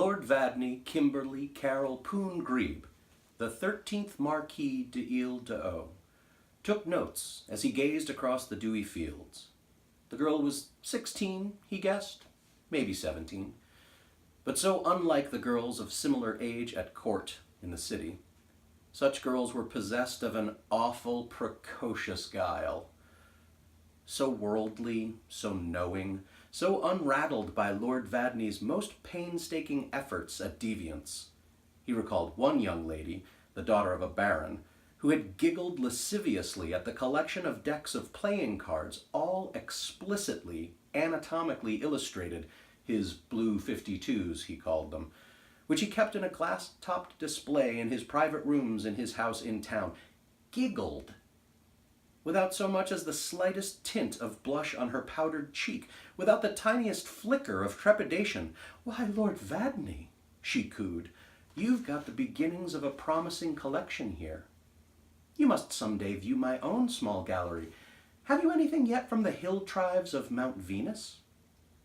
Lord Vadney Kimberly Carroll Poon-Grebe, the 13th Marquis de Ile-de-Haut, took notes as he gazed across the dewy fields. The girl was 16, he guessed, maybe 17, but so unlike the girls of similar age at court in the city. Such girls were possessed of an awful, precocious guile. So worldly, so knowing, so unrattled by Lord Vadney's most painstaking efforts at deviance. He recalled one young lady, the daughter of a baron, who had giggled lasciviously at the collection of decks of playing cards, all explicitly, anatomically illustrated, his blue 52s, he called them, which he kept in a glass-topped display in his private rooms in his house in town. Giggled, without so much as the slightest tint of blush on her powdered cheek, without the tiniest flicker of trepidation. "Why, Lord Vadney," she cooed, "you've got the beginnings of a promising collection here. You must someday view my own small gallery. Have you anything yet from the hill tribes of Mount Venus?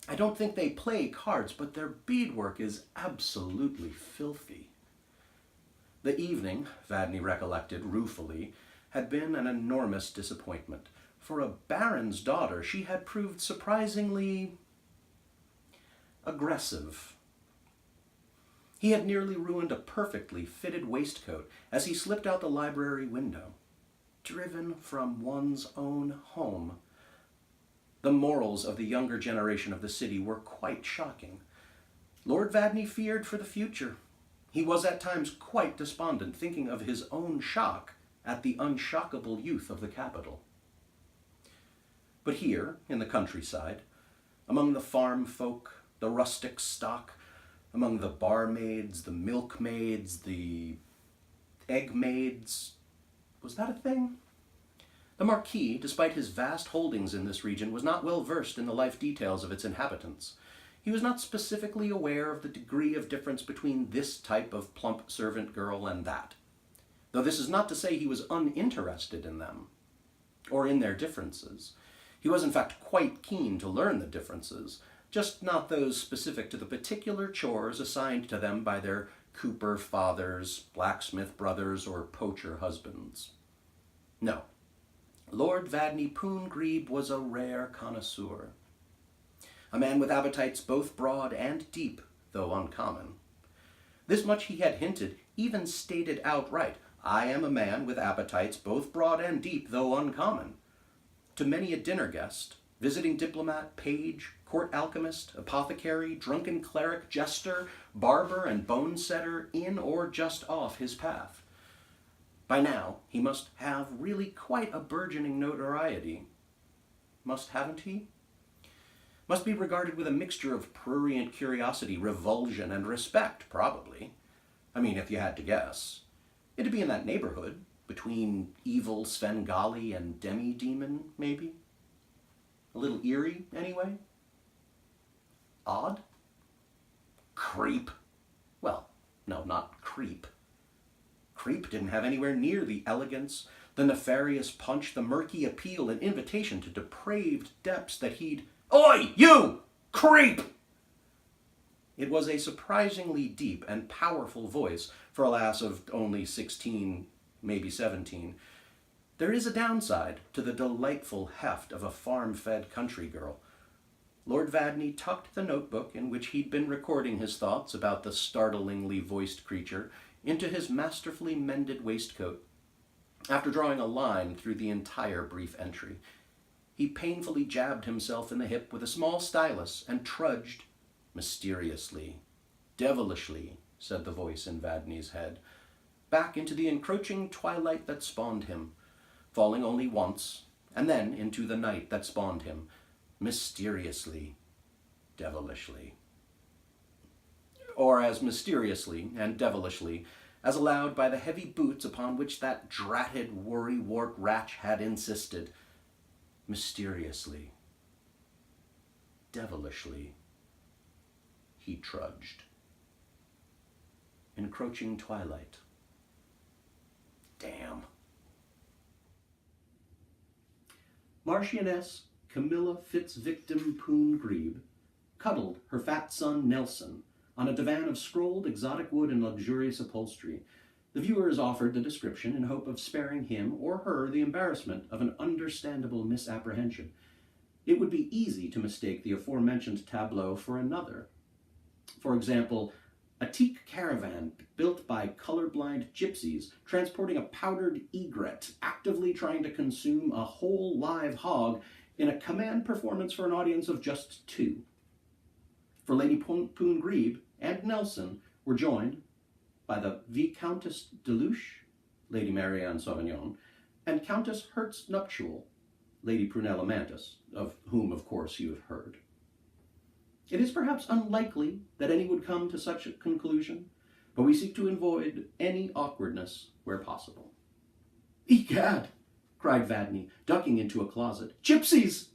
I don't think they play cards, but their beadwork is absolutely filthy." The evening, Vadney recollected ruefully, had been an enormous disappointment. For a baron's daughter, she had proved surprisingly aggressive. He had nearly ruined a perfectly fitted waistcoat as he slipped out the library window. Driven from one's own home. The morals of the younger generation of the city were quite shocking. Lord Vadney feared for the future. He was at times quite despondent, thinking of his own shock at the unshockable youth of the capital. But here, in the countryside, among the farm folk, the rustic stock, among the barmaids, the milkmaids, the eggmaids, was that a thing? The Marquis, despite his vast holdings in this region, was not well versed in the life details of its inhabitants. He was not specifically aware of the degree of difference between this type of plump servant girl and that. Though this is not to say he was uninterested in them, or in their differences. He was in fact quite keen to learn the differences, just not those specific to the particular chores assigned to them by their cooper fathers, blacksmith brothers, or poacher husbands. No, Lord Vadney Poon-Grebe was a rare connoisseur. A man with appetites both broad and deep, though uncommon. This much he had hinted, even stated outright. "I am a man with appetites both broad and deep, though uncommon," to many a dinner guest, visiting diplomat, page, court alchemist, apothecary, drunken cleric, jester, barber, and bone setter in or just off his path. By now, he must have really quite a burgeoning notoriety. Haven't he? Must be regarded with a mixture of prurient curiosity, revulsion, and respect, probably. I mean, if you had to guess. It'd be in that neighborhood, between evil Svengali and demi-demon, maybe? A little eerie, anyway? Odd? Creep. Well, no, not creep. Creep didn't have anywhere near the elegance, the nefarious punch, the murky appeal and invitation to depraved depths that he'd... "Oi, you! Creep!" It was a surprisingly deep and powerful voice for a lass of only 16, maybe 17. There is a downside to the delightful heft of a farm-fed country girl. Lord Vadney tucked the notebook in which he'd been recording his thoughts about the startlingly voiced creature into his masterfully mended waistcoat. After drawing a line through the entire brief entry, he painfully jabbed himself in the hip with a small stylus and trudged mysteriously, devilishly, said the voice in Vadney's head, back into the encroaching twilight that spawned him, falling only once, and then into the night that spawned him, mysteriously, devilishly. Or as mysteriously and devilishly as allowed by the heavy boots upon which that dratted worrywart Ratch had insisted. Mysteriously, devilishly, he trudged. Encroaching twilight. Damn. Marchioness Camilla Fitzvictim Poon-Grebe cuddled her fat son Nelson, on a divan of scrolled exotic wood and luxurious upholstery. The viewer is offered the description in hope of sparing him or her the embarrassment of an understandable misapprehension. It would be easy to mistake the aforementioned tableau for another. For example, a teak caravan built by colorblind gypsies transporting a powdered egret, actively trying to consume a whole live hog in a command performance for an audience of just 2. For Lady Poon-Grebe and Nelson were joined by the Viscountess de Luche, Lady Marianne Sauvignon, and Countess Hertz Nuptial, Lady Prunella Mantis, of whom, of course, you have heard. It is perhaps unlikely that any would come to such a conclusion, but we seek to avoid any awkwardness where possible. "Egad!" cried Vadney, ducking into a closet. "Gypsies!"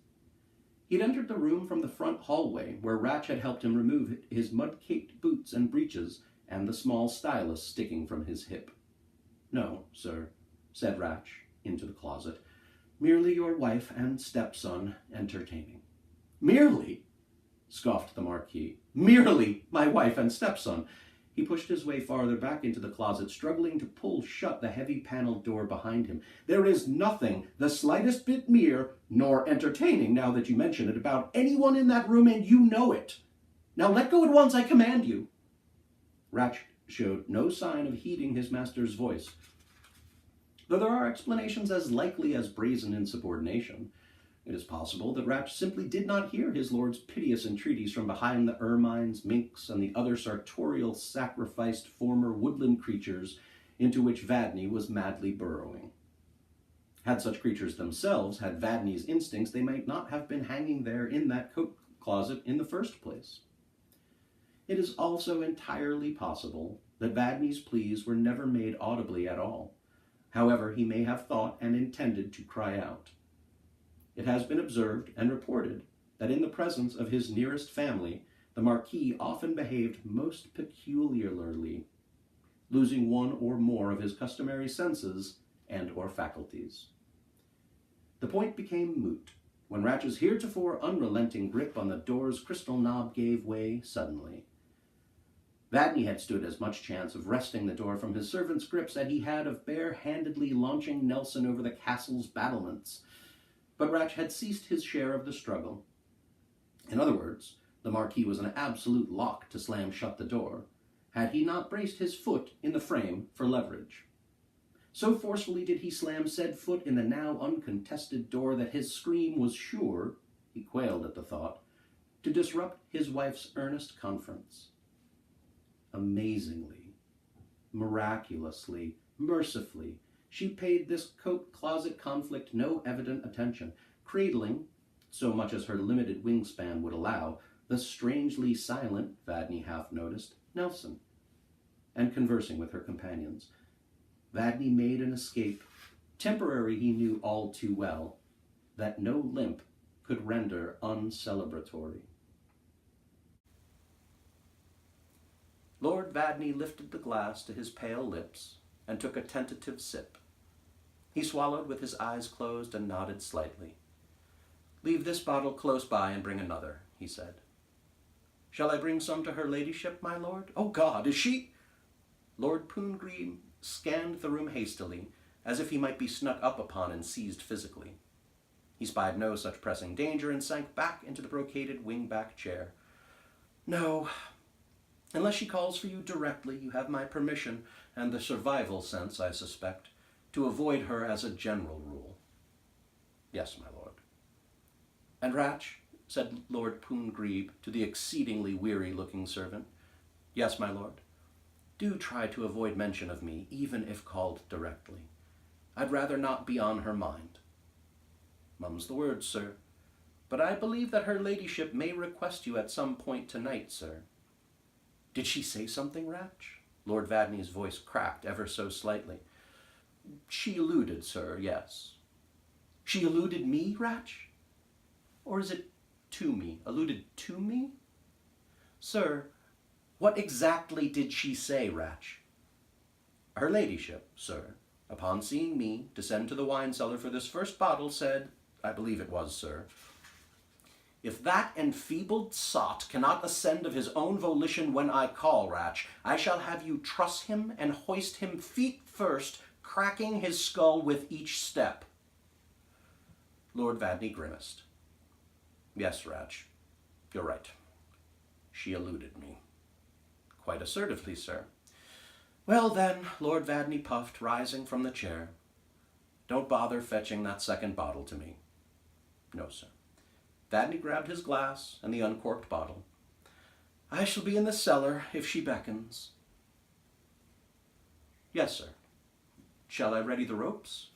He had entered the room from the front hallway, where Ratch had helped him remove his mud-caked boots and breeches, and the small stylus sticking from his hip. "No, sir," said Ratch into the closet. "Merely your wife and stepson entertaining." "Merely?" scoffed the Marquis. "Merely my wife and stepson." He pushed his way farther back into the closet, struggling to pull shut the heavy paneled door behind him. "There is nothing the slightest bit mere, nor entertaining, now that you mention it, about anyone in that room, and you know it. Now let go at once, I command you." Ratch showed no sign of heeding his master's voice, though there are explanations as likely as brazen insubordination. It is possible that Ratch simply did not hear his lord's piteous entreaties from behind the ermines, minks, and the other sartorial sacrificed former woodland creatures into which Vadney was madly burrowing. Had such creatures themselves had Vadney's instincts, they might not have been hanging there in that coat closet in the first place. It is also entirely possible that Vadney's pleas were never made audibly at all, however he may have thought and intended to cry out. It has been observed and reported that in the presence of his nearest family, the Marquis often behaved most peculiarly, losing one or more of his customary senses and or faculties. The point became moot when Ratch's heretofore unrelenting grip on the door's crystal knob gave way suddenly. Vadney had stood as much chance of wresting the door from his servant's grips as he had of bare-handedly launching Nelson over the castle's battlements. But Ratch had ceased his share of the struggle. In other words, the Marquis was an absolute lock to slam shut the door, had he not braced his foot in the frame for leverage. So forcefully did he slam said foot in the now uncontested door that his scream was sure, he quailed at the thought, to disrupt his wife's earnest conference. Amazingly, miraculously, mercifully, she paid this coat-closet conflict no evident attention, cradling, so much as her limited wingspan would allow, the strangely silent, Vadney half noticed, Nelson, and conversing with her companions. Vadney made an escape, temporary he knew all too well, that no limp could render uncelebratory. Lord Vadney lifted the glass to his pale lips and took a tentative sip. He swallowed with his eyes closed and nodded slightly. "Leave this bottle close by and bring another," he said. "Shall I bring some to her ladyship, my lord? Oh God, is she—" Lord Poon-Grebe scanned the room hastily, as if he might be snuck up upon and seized physically. He spied no such pressing danger and sank back into the brocaded wing-back chair. "No. Unless she calls for you directly, you have my permission, and the survival sense, I suspect, to avoid her as a general rule." "Yes, my lord." "And Ratch," said Lord Poon-Grebe to the exceedingly weary-looking servant. "Yes, my lord." "Do try to avoid mention of me, even if called directly. I'd rather not be on her mind." "Mum's the word, sir. But I believe that her ladyship may request you at some point tonight, sir." "Did she say something, Ratch?" Lord Vadney's voice cracked ever so slightly. "She alluded, sir, yes." "She alluded me, Ratch? Or is it to me? Alluded to me? Sir, what exactly did she say, Ratch?" "Her ladyship, sir, upon seeing me descend to the wine cellar for this first bottle, said, I believe it was, sir, If that enfeebled sot cannot ascend of his own volition when I call, Ratch, I shall have you truss him and hoist him feet first, cracking his skull with each step. Lord Vadney grimaced. Yes, Ratch, you're right. She eluded me. Quite assertively, sir. Well then, Lord Vadney puffed, rising from the chair. Don't bother fetching that second bottle to me. No, sir. Vadney grabbed his glass and the uncorked bottle. I shall be in the cellar if she beckons. Yes, sir. Shall I ready the ropes?